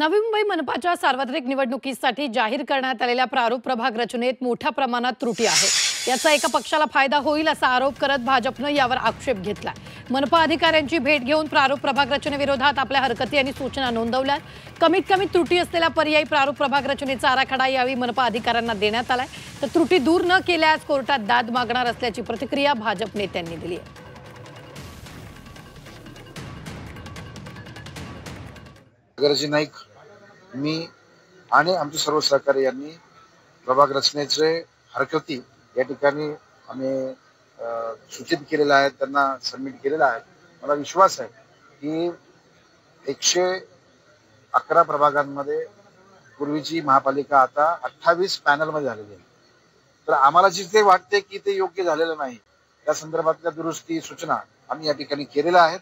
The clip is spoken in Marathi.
नवी मुंबई मनपाच्या सार्वत्रिक निवडणुकीसाठी जाहीर करण्यात आलेल्या प्रारूप प्रभाग रचनेत मोठ्या प्रमाणात त्रुटी आहे। याचा एका पक्षाला फायदा होईल असा आरोप करत भाजपनं यावर आक्षेप घेतला। मनपा अधिकाऱ्यांची भेट घेऊन प्रारूप प्रभाग रचनेविरोधात आपल्या हरकती आणि सूचना नोंदवल्या। कमीत कमी त्रुटी असलेला पर्यायी प्रारूप प्रभाग रचनेचा आराखडा यावेळी मनपा अधिकाऱ्यांना देण्यात आलाय। तर त्रुटी दूर न केल्यास कोर्टात दाद मागणार असल्याची प्रतिक्रिया भाजप नेत्यांनी दिली आहे। गरजी नाईक, मी आणि आमचे सर्व सहकारी यांनी प्रभाग रचनेचे हरकती या ठिकाणी आम्ही सूचित केलेल्या आहेत, त्यांना सबमिट केलेला आहे। मला विश्वास आहे की 111 प्रभागांमध्ये पूर्वीची महापालिका आता 28 पॅनलमध्ये झालेली आहे। तर आम्हाला जिथे वाटते की ते योग्य झालेलं नाही त्या संदर्भातल्या दुरुस्ती सूचना आम्ही या ठिकाणी केलेल्या आहेत।